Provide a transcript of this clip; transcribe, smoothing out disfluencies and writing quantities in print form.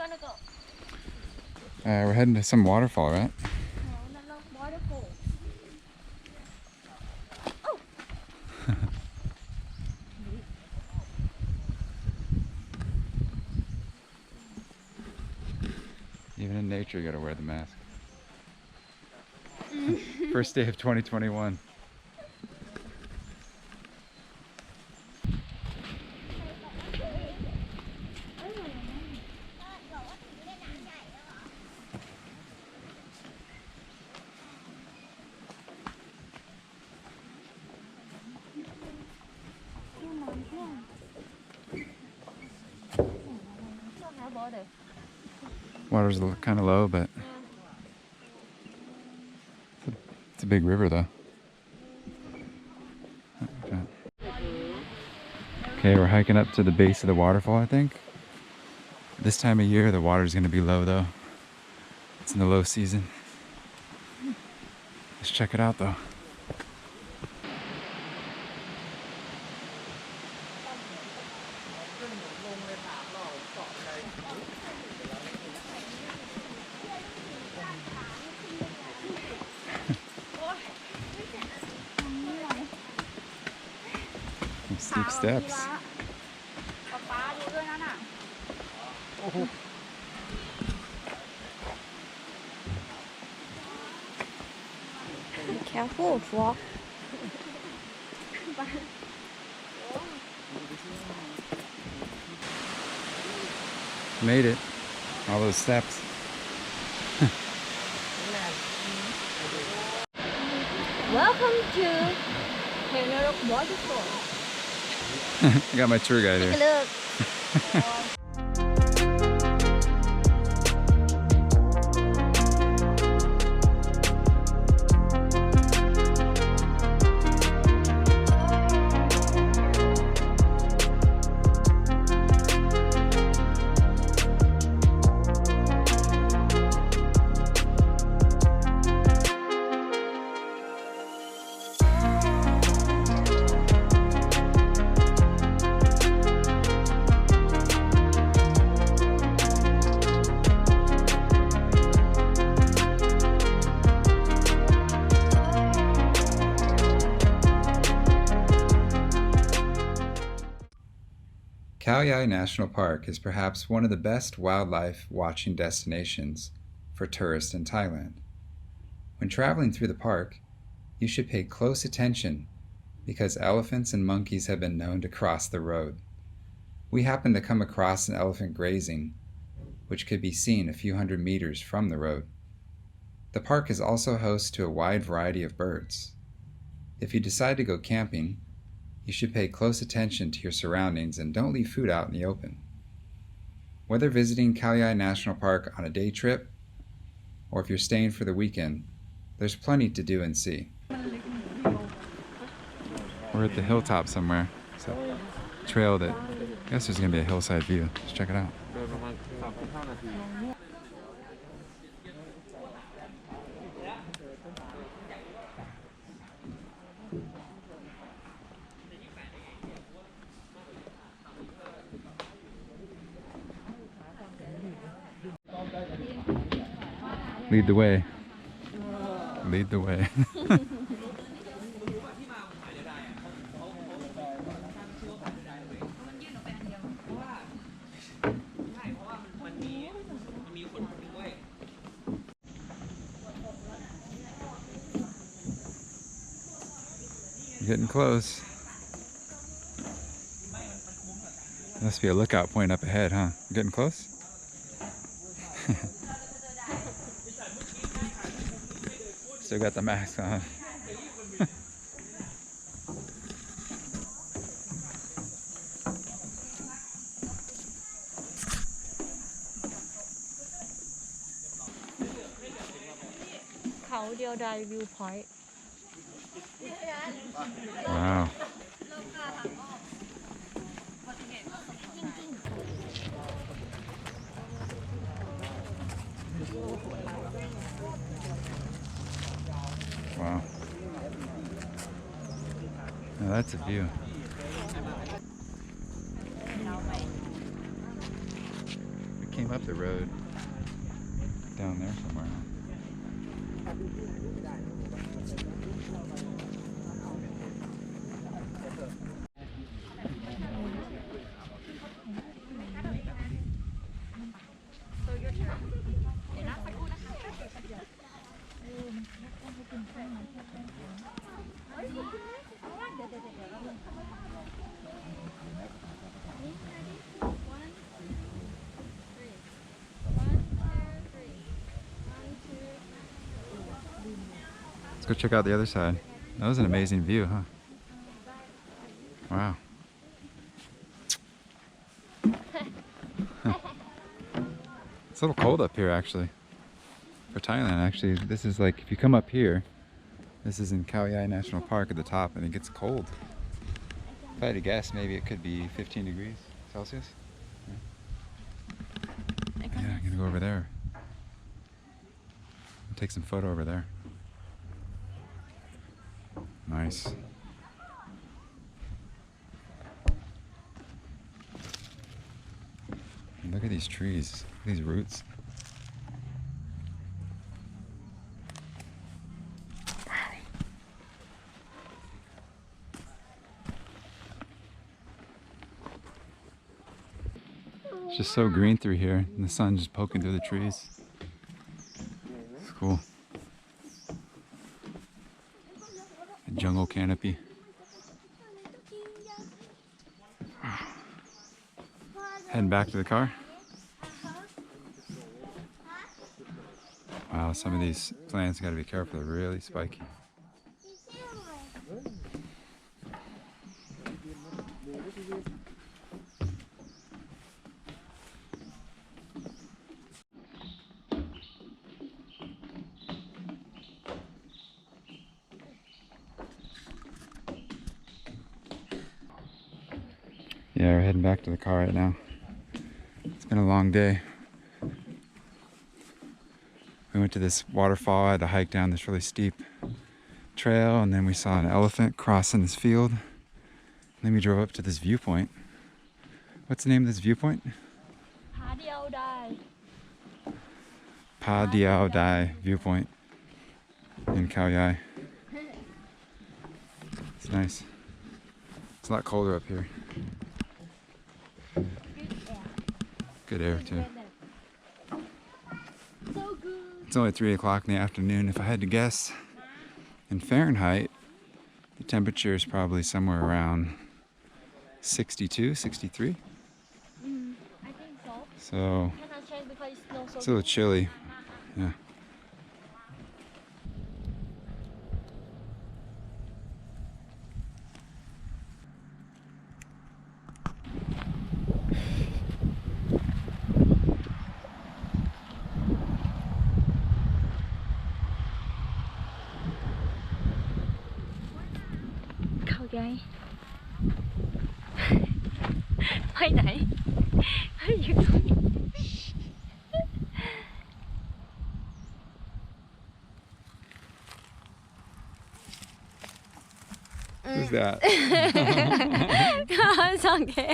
gonna go? We're heading to some waterfall, right? No, not waterfall. Oh. Even in nature, you gotta wear the mask. First day of 2021. Water's kind of low, but it's a big river though. Okay, we're hiking up to the base of the waterfall, I think. This time of year, the water's gonna be low though. It's in the low season. Let's check it out though. Steep steps. Be careful, frog. Made it. All those steps. Welcome to waterfall. I got my tour guide here. Take a look. Khao Yai National Park is perhaps one of the best wildlife watching destinations for tourists in Thailand. When traveling through the park, you should pay close attention because elephants and monkeys have been known to cross the road. We happened to come across an elephant grazing, which could be seen a few hundred meters from the road. The park is also host to a wide variety of birds. If you decide to go camping, you should pay close attention to your surroundings and don't leave food out in the open. Whether visiting Khao Yai National Park on a day trip, or if you're staying for the weekend, there's plenty to do and see. We're at the hilltop somewhere. It's a trail that, I guess there's gonna be a hillside view. Let's check it out. Lead the way. Lead the way. Getting close. Must be a lookout point up ahead, huh? Getting close? Still got the mask on. Khao Yai viewpoint. Wow. Wow. Now that's a view. We came up the road down there somewhere. Let's go check out the other side. That was an amazing view, huh? Wow. It's a little cold up here actually. For Thailand actually, this is like, if you come up here, this is in Khao Yai National Park at the top, and it gets cold. If I had to guess, maybe it could be 15 degrees Celsius. Yeah, I'm gonna go over there. I'll take some photo over there. Nice. And look at these trees, these roots. It's just so green through here, and the sun just poking through the trees. It's cool. A jungle canopy. Heading back to the car. Wow, some of these plants gotta be careful, they're really spiky. Yeah, we're heading back to the car right now. It's been a long day. We went to this waterfall. I had to hike down this really steep trail, and then we saw an elephant crossing this field. And then we drove up to this viewpoint. What's the name of this viewpoint? Pa Diao Dai. Pa Diao Dai viewpoint in Khao Yai. It's nice. It's a lot colder up here. Good air too. It's only 3 o'clock in the afternoon. If I had to guess, in Fahrenheit, the temperature is probably somewhere around 62, 63. I think so. So Cannot change because it snows so it's a little chilly. Yeah. Khao Yai. ไปไหน อยู่ตรงนี้ Who's that? It's okay.